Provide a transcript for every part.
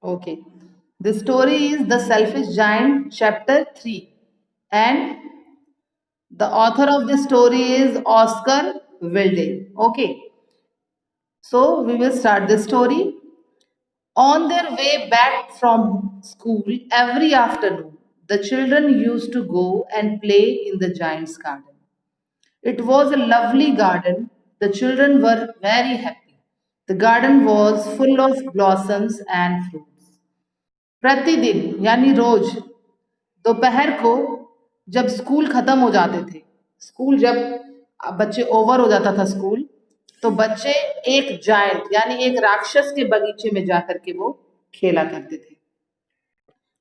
Okay. The story is The Selfish Giant, chapter 3. And the author of the story is Oscar Wilde. Okay. So we will start the story. On their way back from school every afternoon, the children used to go and play in the giant's garden. It was a lovely garden. The children were very happy. The garden was full of blossoms and fruits. प्रतिदिन यानी रोज दोपहर को जब school खत्म हो जाते थे, school जब बच्चे ओवर हो जाता था स्कूल, तो बच्चे एक जायंट यानी एक राक्षस के बगीचे में जाकर के वो खेला करते थे।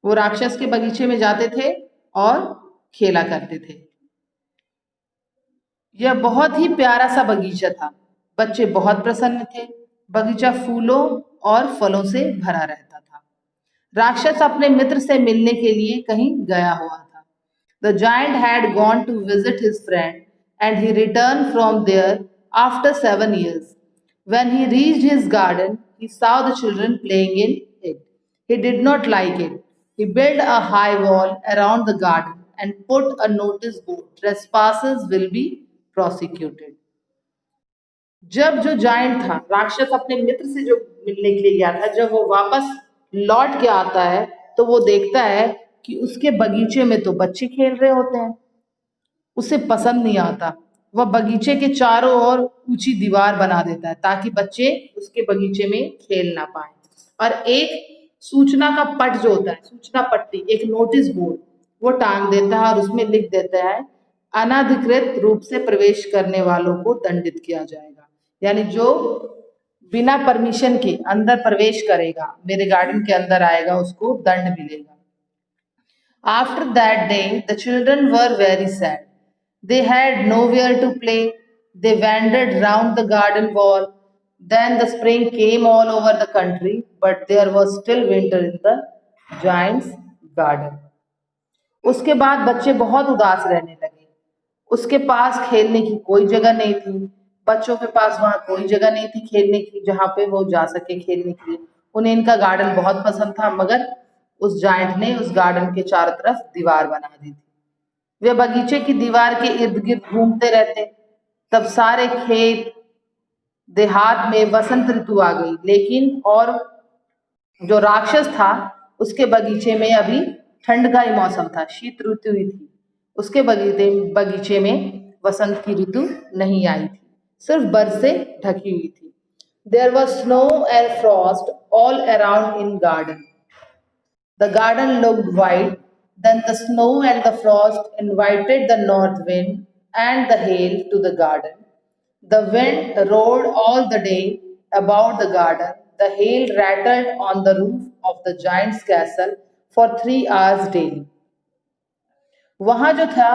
वो राक्षस के बगीचे में जाते थे और खेला करते थे। यह बहुत ही प्यारा सा बगीचा था। बच्चे बहुत प्रसन्न थे। बगीचा फूलों और फलों से भरा रहता था। राक्षस अपने मित्र से मिलने के लिए कहीं गया हुआ था। The giant had gone to visit his friend and he returned from there after 7 years. When he reached his garden, he saw the children playing in it. He did not like it. He built a high wall around the garden and put a notice board. Trespassers will be prosecuted. जब जो giant था, राक्षस अपने मित्र से जो मिलने के लिए गया था, जब वो वापस लौट के आता है तो वो देखता है कि उसके बगीचे में तो बच्चे खेल रहे होते हैं। उसे पसंद नहीं आता। वह बगीचे के चारों ओर ऊंची दीवार बना देता है ताकि बच्चे उसके बगीचे में खेल ना पाए। और एक सूचना का पट जो होता है, सूचना पट्टी, एक नोटिस बोर्ड, वो टांग देता है और उसमें लिख देता है अनाधिकृत रूप से प्रवेश करने वालों को दंडित किया जाएगा। यानी जो बिना परमिशन के अंदर प्रवेश करेगा, मेरे गार्डन के अंदर आएगा, उसको दंड मिलेगा। After that day, the children were very sad. They had nowhere to play. They wandered round the garden wall. Then the spring came all over the country, but there was still winter in the giant's garden. उसके बाद बच्चे बहुत उदास रहने लगे। उसके पास खेलने की कोई जगह नहीं थी। बच्चों के पास वहां कोई जगह नहीं थी खेलने की जहां पे वो जा सके खेलने के लिए। उन्हें इनका गार्डन बहुत पसंद था, मगर उस जायंट ने उस गार्डन के चारों तरफ दीवार बना दी थी। वे बगीचे की दीवार के इर्द गिर्द घूमते रहते। तब सारे खेत देहात में वसंत ऋतु आ गई, लेकिन और जो राक्षस था उसके बगीचे में अभी ठंड का ही मौसम था, शीत ऋतु ही थी। उसके बगीचे में वसंत की ऋतु नहीं आई थी, सिर्फ बर्फ से ढकी हुई थी। There was snow and frost all around in garden. The garden looked white. Then the snow and the frost invited the north wind and the hail to the garden. The wind roared all the day about the garden. The hail rattled on the roof of the giant's castle for 3 hours daily. वहां जो था,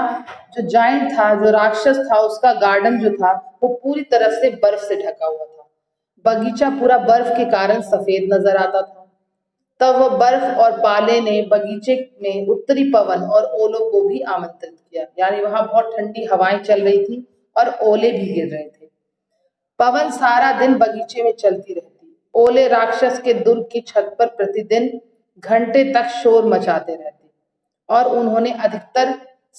जो giant था, जो राक्षस था, उसका garden जो था वो पूरी तरह से बर्फ से ढका हुआ था। बगीचा पूरा बर्फ के कारण सफेद नजर आता था। तब वह बर्फ और पाले ने बगीचे में उत्तरी पवन और ओलों को भी आमंत्रित किया। यानी वहां बहुत ठंडी हवाएं चल रही थी और ओले भी गिर रहे थे। पवन सारा दिन बगीचे में चलती रहती। ओले राक्षस के दुर्ग की छत पर प्रतिदिन घंटे तक शोर मचाते रहते और उन्होंने अधिकतर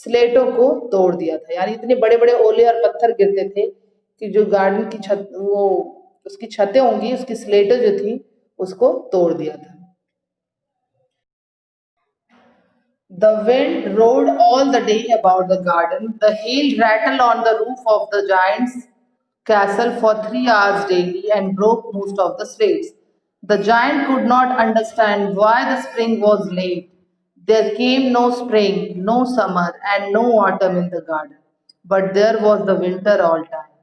स्लेटों को तोड़ दिया था। यानी इतने बड़े बड़े ओले और पत्थर गिरते थे कि जो गार्डन की छत, वो उसकी छतें होंगी, उसकी स्लेटें जो थी उसको तोड़ दिया था। The wind roared all the day about the garden. The hail rattled on the roof of the giant's castle for 3 hours daily and broke most of the slates. The giant could not understand why the spring was late. There came no spring, no summer, and no autumn in the garden. But there was the winter all time.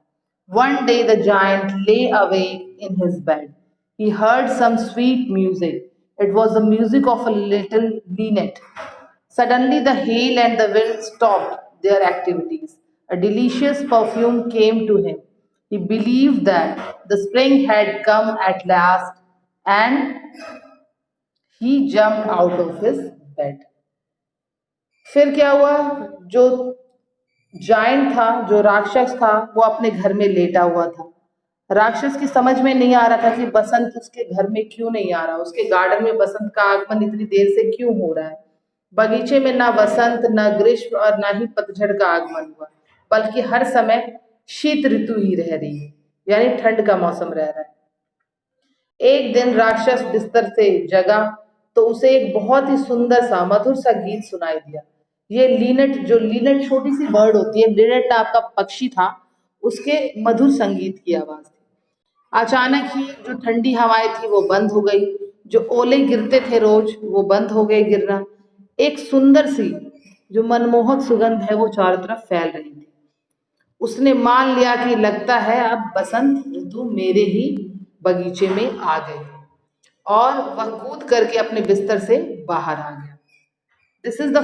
One day the giant lay awake in his bed. He heard some sweet music. It was the music of a little linnet. Suddenly, the hail and the wind stopped their activities. A delicious perfume came to him. He believed that the spring had come at last and he jumped out of his bed. फिर क्या हुआ? जो giant था, जो राक्षस था, वो अपने घर में लेटा हुआ था। राक्षस की समझ में नहीं आ रहा था कि बसंत उसके घर में क्यों नहीं आ रहा, उसके गार्डन में बसंत का आगमन इतनी देर से क्यों हो रहा है। बगीचे में ना वसंत, ना ग्रीष्म और ना ही पतझड़ का आगमन हुआ, बल्कि हर समय शीत ऋतु ही रह रही है, यानी ठंड का मौसम रह रहा है। एक दिन राक्षस बिस्तर से जगा तो उसे एक बहुत ही सुंदर सा मधुर सा गीत सुनाई दिया। ये लीनट, जो लीनट छोटी सी बर्ड होती है, लीनट नाम का पक्षी था, उसके मधुर संगीत की आवाज थी। अचानक ही जो ठंडी हवाएं थी वो बंद हो गई, जो ओले गिरते थे रोज वो बंद हो गए गिरना। एक सुंदर सी जो मनमोहक सुगंध है वो चारों तरफ फैल रही थी। उसने मान लिया कि लगता है अब बसंत ऋतु मेरे ही बगीचे में आ गई, और वह कूद करके अपने बिस्तर से बाहर आ गया। This is the